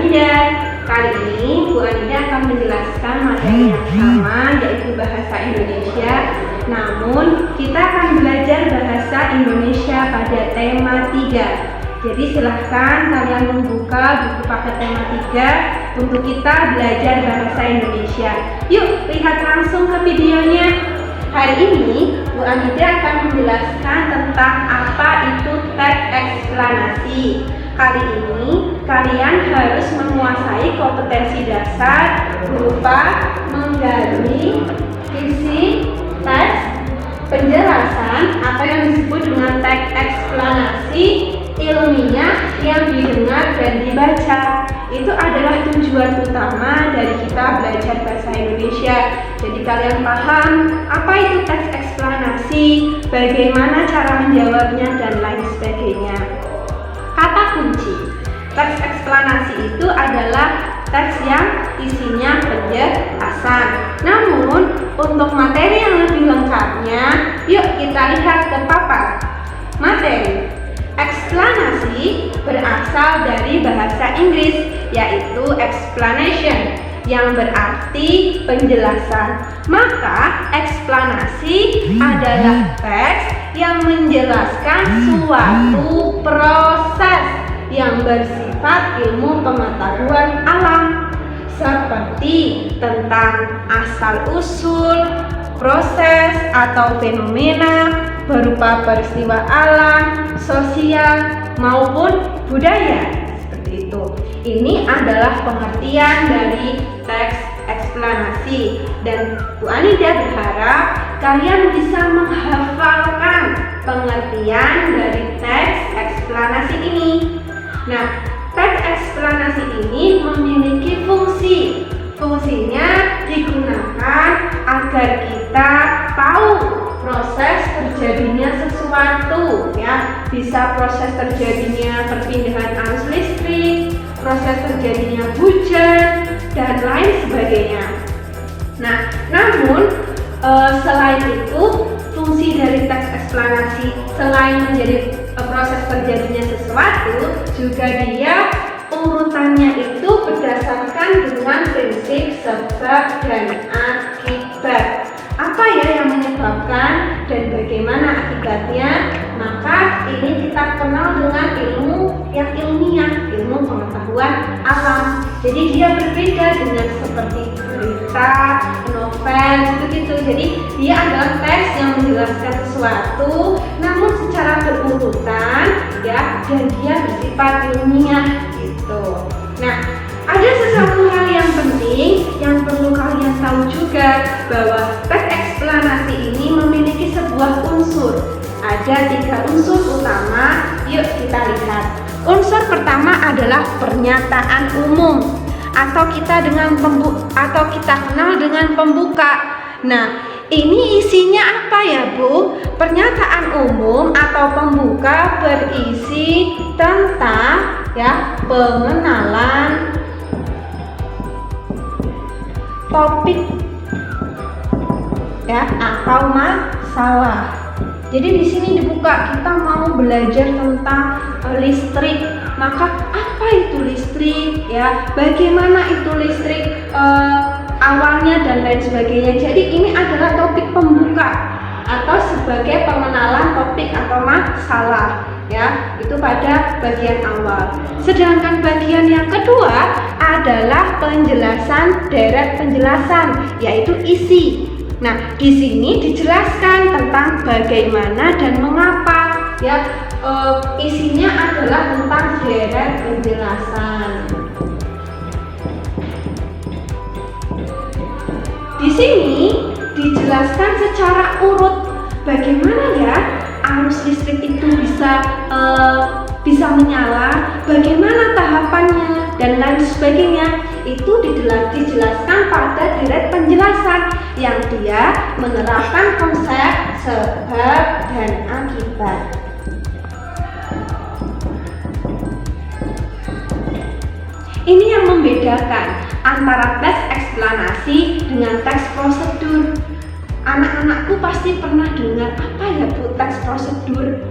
Anida. Kali ini Bu Anida akan menjelaskan materi yang sama, yaitu bahasa Indonesia. Namun kita akan belajar bahasa Indonesia pada tema 3. Jadi silahkan kalian membuka buku paket tema 3 untuk kita belajar bahasa Indonesia. Yuk lihat langsung ke videonya. Hari ini Bu Anida akan menjelaskan tentang apa itu teks eksplanasi. Kali ini kalian harus menguasai kompetensi dasar berupa menggali isi teks, penjelasan apa yang disebut dengan teks eksplanasi ilmiah yang didengar dan dibaca. Itu adalah tujuan utama dari kita belajar bahasa Indonesia. Jadi kalian paham apa itu teks eksplanasi, bagaimana cara menjawabnya, dan lain sebagainya. Kata kunci teks eksplanasi itu adalah teks yang isinya penjelasan. Namun untuk materi yang lebih lengkapnya, yuk kita lihat ke papan materi. Eksplanasi berasal dari bahasa Inggris, yaitu explanation, yang berarti penjelasan. Maka eksplanasi adalah teks yang menjelaskan suatu proses yang bersifat ilmu pengetahuan alam, seperti tentang asal-usul, proses atau fenomena berupa peristiwa alam, sosial, maupun budaya. Seperti itu. Ini adalah pengertian dari teks eksplanasi, dan Bu Anida berharap kalian bisa menghafalkan pengertian dari teks eksplanasi ini. Nah, teks eksplanasi ini memiliki fungsi. Fungsinya digunakan agar kita tahu proses terjadinya sesuatu, ya. Bisa proses terjadinya perpindahan arus listrik, proses terjadinya hujan, dan lain sebagainya. Nah, namun selain itu, fungsi dari teks eksplanasi selain menjadi proses terjadinya sesuatu, juga dia urutannya itu berdasarkan dengan prinsip sebab dan akibat. Apa ya yang menyebabkan dan bagaimana akibatnya? Maka ini kita kenal dengan ilmu yang ilmiah, ilmu pengetahuan alam. Jadi dia berbeda dengan seperti berita, novel, begitu. Jadi dia adalah teks yang menjelaskan sesuatu, namun secara berurutan, ya, dan dia bersifat ilmiah, gitu. Nah, ada sesuatu hal yang penting yang perlu kalian tahu juga, bahwa teks eksplanasi ini memiliki sebuah unsur. Ada 3 unsur utama. Yuk kita lihat. Unsur pertama adalah pernyataan umum, atau kita kenal dengan pembuka. Nah, ini isinya apa ya, Bu? Pernyataan umum atau pembuka berisi tentang, ya, pengenalan topik, ya, atau masalah. Jadi di sini dibuka, kita mau belajar tentang listrik. Maka apa itu listrik, ya? Bagaimana itu listrik awalnya dan lain sebagainya. Jadi ini adalah topik pembuka atau sebagai pengenalan topik atau masalah, ya. Itu pada bagian awal. Sedangkan bagian yang kedua adalah penjelasan, deret penjelasan, yaitu isi. Nah, di sini dijelaskan tentang bagaimana dan mengapa, ya. Isinya adalah tentang deret penjelasan. Di sini dijelaskan secara urut bagaimana, ya, arus listrik itu bisa menyala, bagaimana tahapannya, dan lain sebagainya. Itu dijelaskan pada deret penjelasan yang dia menerapkan konsep sebab dan akibat. Ini yang membedakan antara teks eksplanasi dengan teks prosedur. Anak-anakku pasti pernah dengar, apa ya, Bu, teks prosedur?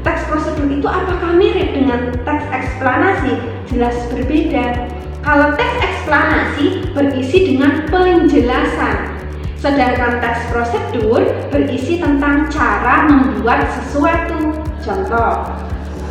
Teks prosedur itu apakah mirip dengan teks eksplanasi? Jelas berbeda. Kalau teks eksplanasi berisi dengan penjelasan, sedangkan teks prosedur berisi tentang cara membuat sesuatu. Contoh,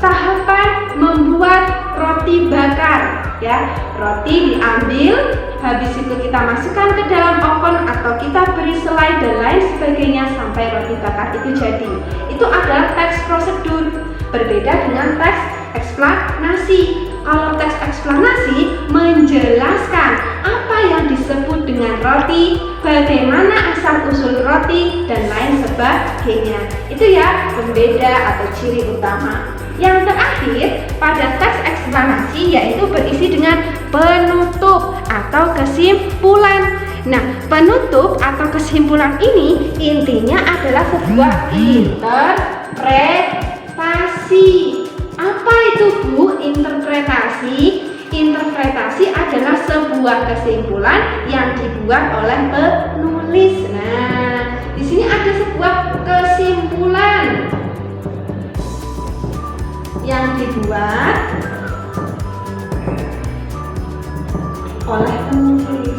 tahapan membuat roti bakar. Ya, roti diambil, habis itu kita masukkan ke dalam oven atau kita beri selai dan lain sebagainya sampai roti bakar itu jadi. Itu adalah teks prosedur, berbeda dengan teks eksplanasi. Kalau teks eksplanasi menjelaskan apa yang disebut dengan roti, bagaimana asal-usul roti, dan lain sebagainya. Itu ya pembeda atau ciri utama. Yang terakhir pada teks eksplanasi yaitu berisi dengan penutup atau kesimpulan. Nah, penutup atau kesimpulan ini intinya adalah sebuah interpretasi. Apa itu Bu interpretasi? Interpretasi adalah sebuah kesimpulan yang dibuat oleh penulis. Nah, di sini ada sebuah kesimpulan yang dibuat oleh penulis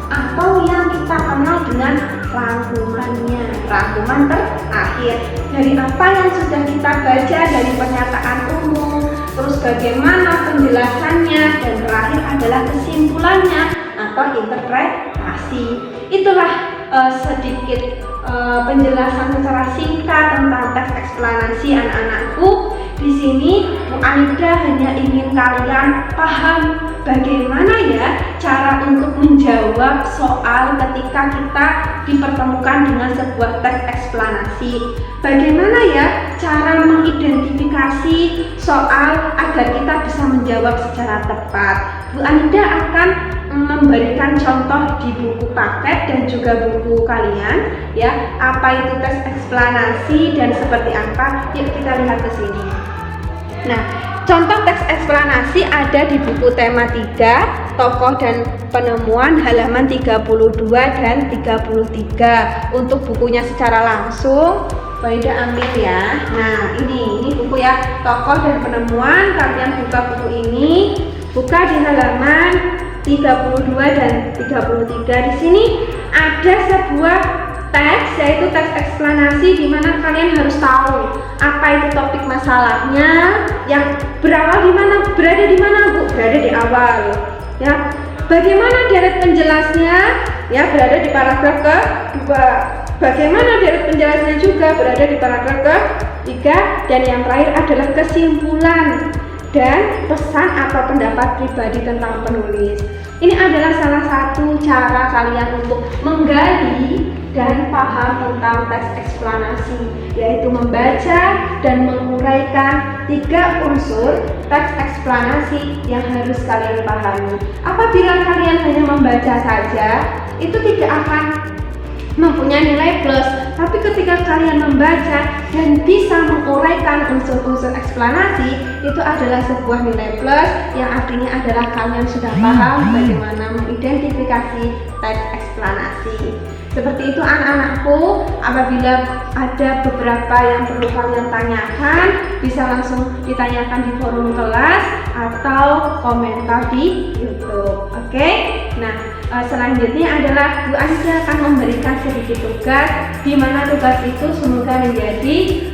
atau yang kita kenal dengan rangkumannya, rangkuman terakhir dari apa yang sudah kita baca dari pernyataan umum, terus bagaimana penjelasannya, dan terakhir adalah kesimpulannya atau interpretasi. Itulah sedikit penjelasan secara singkat tentang teks eksplanasi anak-anakku. Di sini Bu Anida hanya ingin kalian paham bagaimana ya cara untuk menjawab soal ketika kita dipertemukan dengan sebuah teks eksplanasi. Bagaimana ya cara mengidentifikasi soal agar kita bisa menjawab secara tepat. Bu Anida akan memberikan contoh di buku paket dan juga buku kalian ya, apa itu teks eksplanasi dan seperti apa. Yuk kita lihat ke sini. Nah, contoh teks eksplanasi ada di buku tema 3, tokoh dan penemuan, halaman 32 dan 33. Untuk bukunya secara langsung Farida ambil ya. Nah, ini buku ya, tokoh dan penemuan. Kalian buka buku ini, buka di halaman 32 dan 33. Di sini ada sebuah teks, yaitu teks eksplanasi, di mana kalian harus tahu apa itu topik masalahnya, yang berawal di mana, berada di mana Bu? Berada di awal. Ya, bagaimana deret penjelasnya? Ya, berada di paragraf ke-2. Bagaimana deret penjelasnya juga berada di paragraf ke-3, dan yang terakhir adalah kesimpulan dan pesan atau pendapat pribadi tentang penulis. Ini adalah salah satu cara kalian untuk menggali dan paham tentang teks eksplanasi, yaitu membaca dan menguraikan 3 unsur teks eksplanasi yang harus kalian pahami. Apabila kalian hanya membaca saja, itu tidak akan mempunyai nilai plus, tapi ketika kalian membaca dan bisa menguraikan unsur-unsur eksplanasi, itu adalah sebuah nilai plus, yang artinya adalah kalian sudah paham bagaimana mengidentifikasi teks eksplanasi. Seperti itu anak-anakku. Apabila ada beberapa yang perlu kalian tanyakan, bisa langsung ditanyakan di forum kelas atau komentar di YouTube. Oke? Nah, selanjutnya adalah Bu Anida akan memberikan sedikit tugas, di mana tugas itu semoga menjadi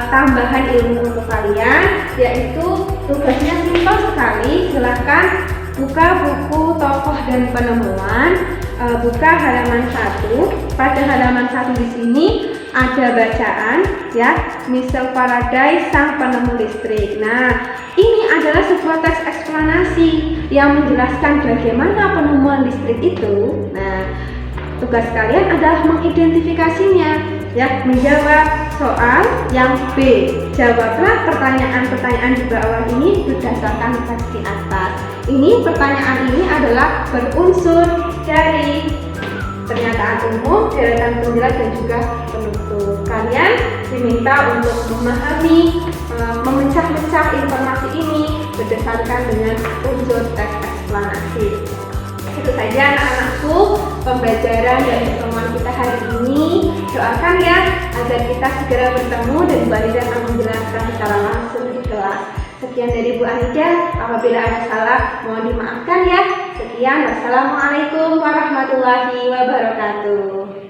tambahan ilmu untuk kalian, yaitu tugasnya simpel sekali. Silakan buka buku tokoh dan penemuan, buka halaman 1. Pada halaman 1 di sini ada bacaan ya, Michel Faraday sang penemu listrik. Nah, ini adalah sebuah teks eksplanasi yang menjelaskan bagaimana penemuan listrik itu. Nah, tugas kalian adalah mengidentifikasinya ya, menjawab soal yang B. Jawablah pertanyaan-pertanyaan di bawah ini berdasarkan teks di atas. Ini pertanyaan ini adalah berunsur dari pernyataan umum, deretan penjelas, dan juga penutup. Kalian diminta untuk memahami, memecah-mecah informasi ini berdasarkan dengan unsur teks eksplanasi. Itu saja anak-anakku pembelajaran dan pertemuan kita hari ini. Doakan ya agar kita segera bertemu dan Mbak Rida akan menjelaskan secara langsung di kelas. Sekian dari Bu Anida, apabila ada salah mohon dimaafkan ya. Sekian, wassalamualaikum warahmatullahi wabarakatuh.